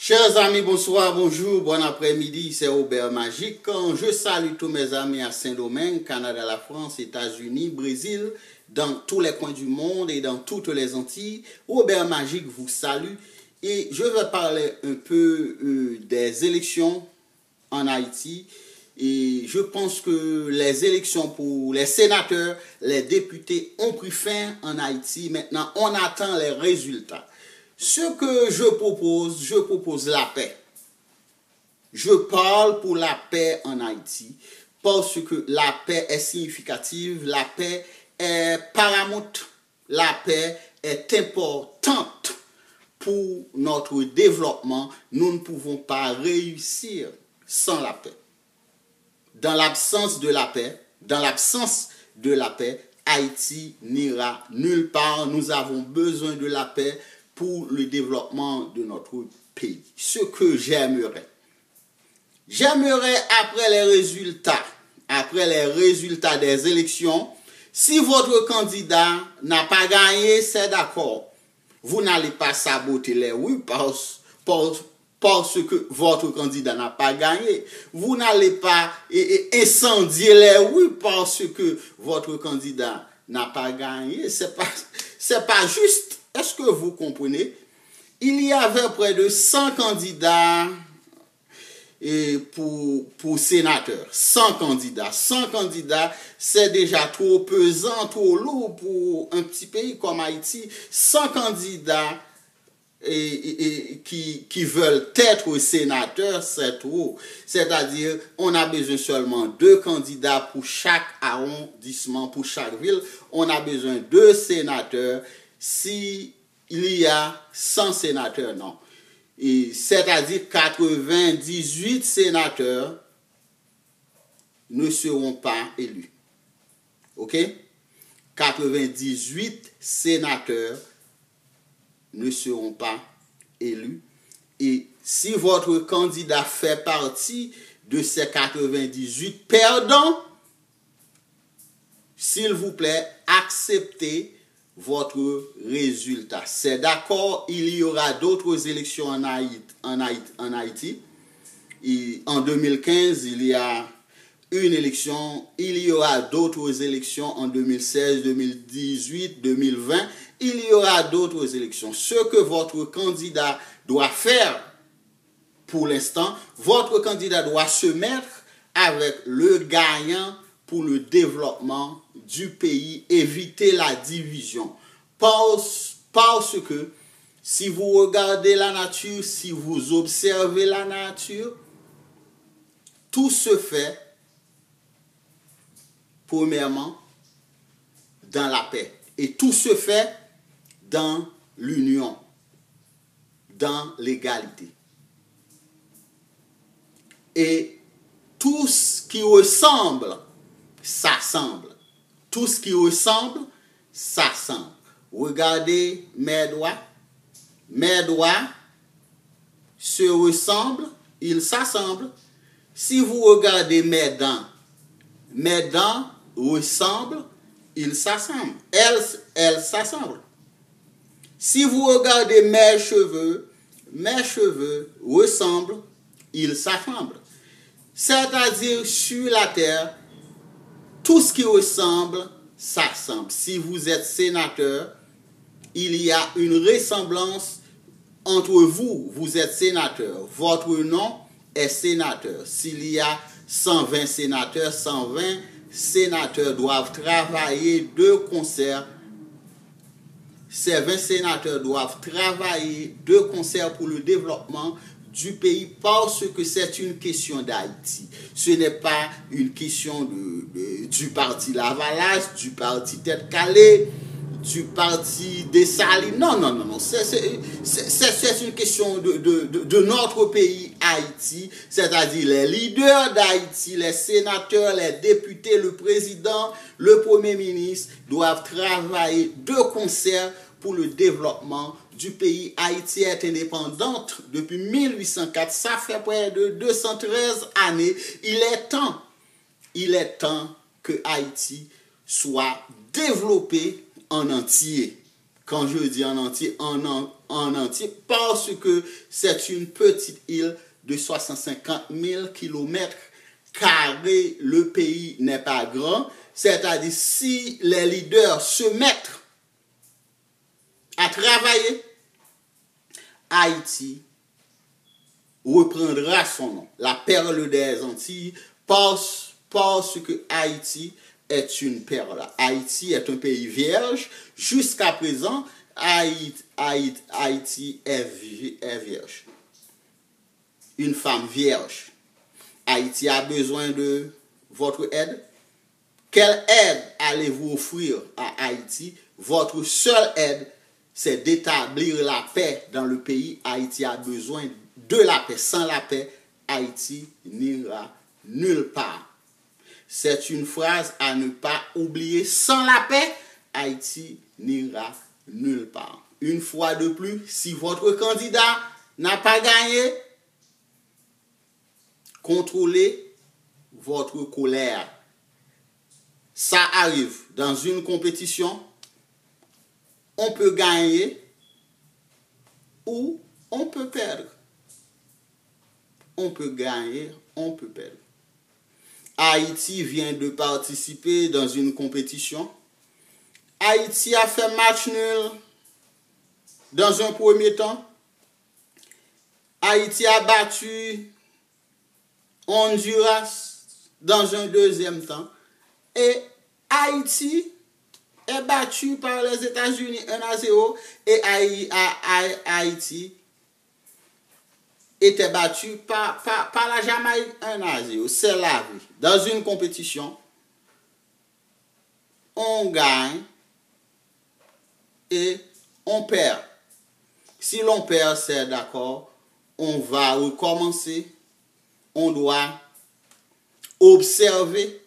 Chers amis, bonsoir, bonjour, bon après-midi, c'est Robert Magique. Je salue tous mes amis à Saint-Domingue, Canada, la France, États-Unis, Brésil, dans tous les coins du monde et dans toutes les Antilles. Robert Magique vous salue et je vais parler un peu des élections en Haïti. Et je pense que les élections pour les sénateurs, les députés ont pris fin en Haïti. Maintenant, on attend les résultats. Ce que je propose la paix. Je parle pour la paix en Haïti parce que la paix est significative, la paix est paramount, la paix est importante pour notre développement. Nous ne pouvons pas réussir sans la paix. Dans l'absence de la paix, Haïti n'ira nulle part. Nous avons besoin de la paix pour le développement de notre pays. Ce que j'aimerais après les résultats des élections, si votre candidat n'a pas gagné, c'est d'accord. Vous n'allez pas saboter les rues parce que votre candidat n'a pas gagné. Vous n'allez pas incendier les rues parce que votre candidat n'a pas gagné. C'est pas juste. Est-ce que vous comprenez? Il y avait près de 100 candidats pour sénateurs. 100 candidats. 100 candidats, c'est déjà trop pesant, trop lourd pour un petit pays comme Haïti. 100 candidats qui veulent être sénateurs, c'est trop. C'est-à-dire, on a besoin seulement 2 candidats pour chaque arrondissement, pour chaque ville. On a besoin de 2 sénateurs. Si il y a 100 sénateurs, non. C'est-à-dire 98 sénateurs ne seront pas élus. OK? 98 sénateurs ne seront pas élus. Et si votre candidat fait partie de ces 98 perdants, s'il vous plaît, acceptez votre résultat. C'est d'accord, il y aura d'autres élections en Haïti. Et en 2015, il y a une élection. Il y aura d'autres élections en 2016, 2018, 2020. Il y aura d'autres élections. Ce que votre candidat doit faire pour l'instant, votre candidat doit se mettre avec le gagnant pour le développement du pays, éviter la division. Parce que si vous regardez la nature, si vous observez la nature, tout se fait, premièrement, dans la paix. Et tout se fait dans l'union, dans l'égalité. Et tout ce qui ressemble, s'assemble. Tout ce qui ressemble, s'assemble. Regardez mes doigts. Mes doigts se ressemblent, ils s'assemblent. Si vous regardez mes dents ressemblent, ils s'assemblent. Elles s'assemblent. Si vous regardez mes cheveux ressemblent, ils s'assemblent. C'est-à-dire sur la terre, tout ce qui ressemble, s'assemble. Si vous êtes sénateur, il y a une ressemblance entre vous. Vous êtes sénateur. Votre nom est sénateur. S'il y a 120 sénateurs, 120 sénateurs doivent travailler de concert. Ces 20 sénateurs doivent travailler de concert pour le développement du pays parce que c'est une question d'Haïti. Ce n'est pas une question du parti Lavalas, du parti Tête Calée, du parti Dessalines. Non. C'est une question de notre pays Haïti, c'est-à-dire les leaders d'Haïti, les sénateurs, les députés, le président, le premier ministre doivent travailler de concert pour le développement du pays. Haïti est indépendante depuis 1804. Ça fait près de 213 années. Il est temps que Haïti soit développé en entier. Quand je dis en entier, en en entier parce que c'est une petite île de 650 000 km². Le pays n'est pas grand. C'est-à-dire, si les leaders se mettent à travailler, Haïti reprendra son nom, la perle des Antilles, parce que Haïti est une perle. Haïti est un pays vierge. Jusqu'à présent, Haïti est vierge. Une femme vierge. Haïti a besoin de votre aide. Quelle aide allez-vous offrir à Haïti? Votre seule aide, c'est d'établir la paix dans le pays. Haïti a besoin de la paix. Sans la paix, Haïti n'ira nulle part. C'est une phrase à ne pas oublier. Sans la paix, Haïti n'ira nulle part. Une fois de plus, si votre candidat n'a pas gagné, contrôlez votre colère. Ça arrive dans une compétition, on peut gagner ou on peut perdre. On peut gagner, on peut perdre. Haïti vient de participer dans une compétition. Haïti a fait match nul dans un premier temps. Haïti a battu Honduras dans un deuxième temps. Et Haïti est battu par les États-Unis 1-0 et Haïti était battu par la Jamaïque 1-0. C'est la vie. Dans une compétition, on gagne et on perd. Si l'on perd, c'est d'accord, on va recommencer. On doit observer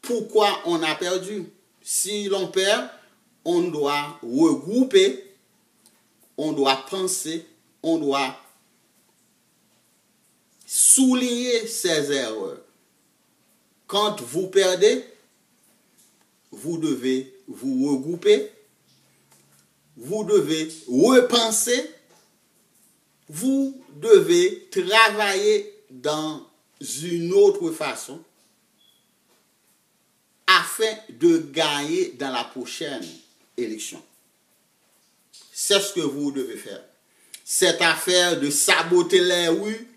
pourquoi on a perdu. Si l'on perd, on doit regrouper, on doit penser, on doit souligner ses erreurs. Quand vous perdez, vous devez vous regrouper, vous devez repenser, vous devez travailler dans une autre façon afin de gagner dans la prochaine élection. C'est ce que vous devez faire. Cette affaire de saboter les rues,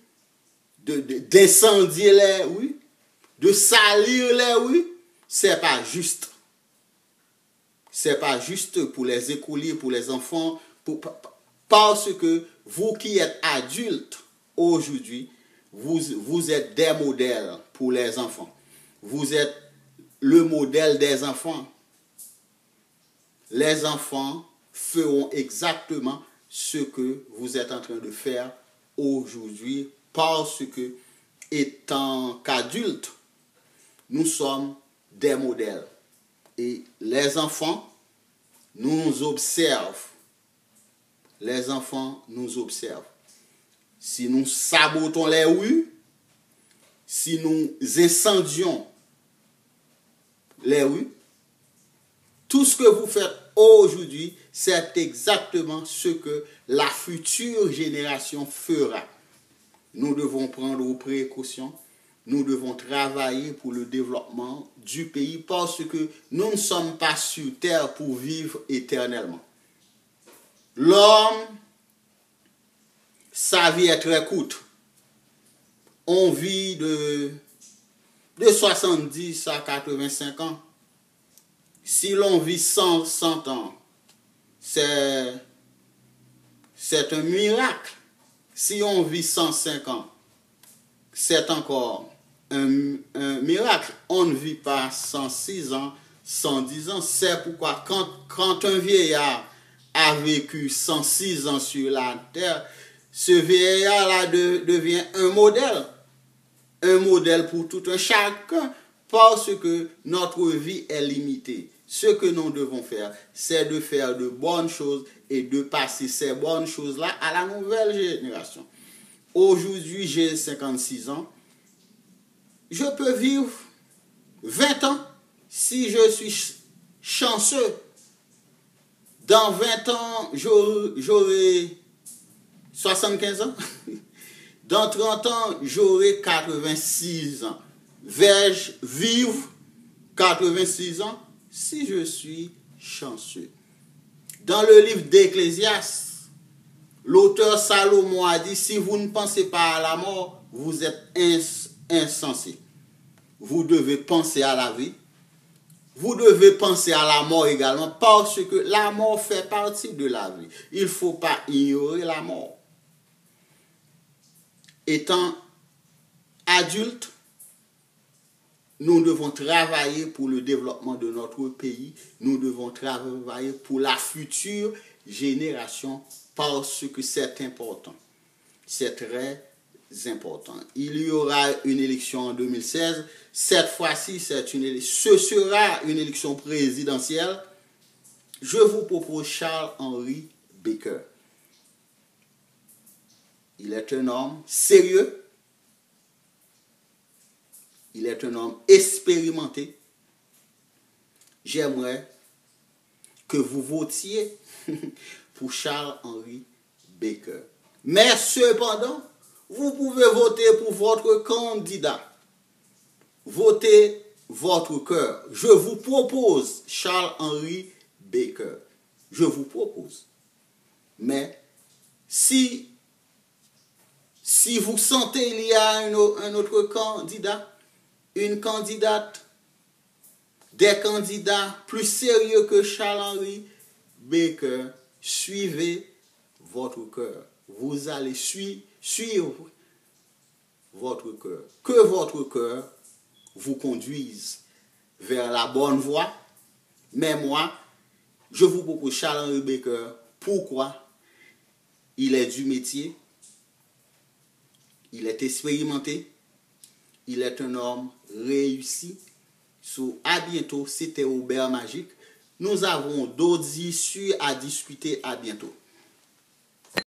d'incendier les rues, de salir les rues, c'est pas juste. C'est pas juste pour les écoliers, pour les enfants, parce que vous qui êtes adultes aujourd'hui, vous êtes des modèles pour les enfants. Vous êtes le modèle des enfants. Les enfants feront exactement ce que vous êtes en train de faire aujourd'hui parce que, étant qu'adultes, nous sommes des modèles. Et les enfants nous observent. Les enfants nous observent. Si nous sabotons les rues, si nous incendions les rues, tout ce que vous faites aujourd'hui, c'est exactement ce que la future génération fera. Nous devons prendre aux précautions, nous devons travailler pour le développement du pays parce que nous ne sommes pas sur terre pour vivre éternellement. L'homme, sa vie est très courte. On vit de 70 à 85 ans. Si l'on vit 100 ans, c'est un miracle. Si on vit 105 ans, c'est encore un miracle. On ne vit pas 106 ans, 110 ans. C'est pourquoi quand un vieillard a vécu 106 ans sur la terre, ce vieillard-là devient un modèle. Un modèle pour tout un chacun parce que notre vie est limitée. Ce que nous devons faire, c'est de faire de bonnes choses et de passer ces bonnes choses-là à la nouvelle génération. Aujourd'hui, j'ai 56 ans. Je peux vivre 20 ans si je suis chanceux Dans 20 ans, j'aurai 75 ans. Dans 30 ans, j'aurai 86 ans. Vais-je vivre 86 ans si je suis chanceux? Dans le livre d'Ecclésiaste, l'auteur Salomon a dit, si vous ne pensez pas à la mort, vous êtes insensé. Vous devez penser à la vie. Vous devez penser à la mort également parce que la mort fait partie de la vie. Il ne faut pas ignorer la mort. Étant adultes, nous devons travailler pour le développement de notre pays. Nous devons travailler pour la future génération parce que c'est important. C'est très important. Il y aura une élection en 2016. Cette fois-ci, ce sera une élection présidentielle. Je vous propose Charles-Henri Baker. Il est un homme sérieux. Il est un homme expérimenté. J'aimerais que vous votiez pour Charles-Henri Baker. Mais cependant, vous pouvez voter pour votre candidat. Votez votre cœur. Je vous propose Charles-Henri Baker. Je vous propose. Mais si vous sentez qu'il y a un autre candidat, une candidate, des candidats plus sérieux que Charles-Henri Baker, suivez votre cœur. Vous allez suivre votre cœur. Que votre cœur vous conduise vers la bonne voie. Mais moi, je vous propose Charles-Henri Baker. Pourquoi? Il est du métier. Il est expérimenté. Il est un homme réussi. À bientôt. C'était Aubert Magique. Nous avons d'autres issues à discuter. À bientôt.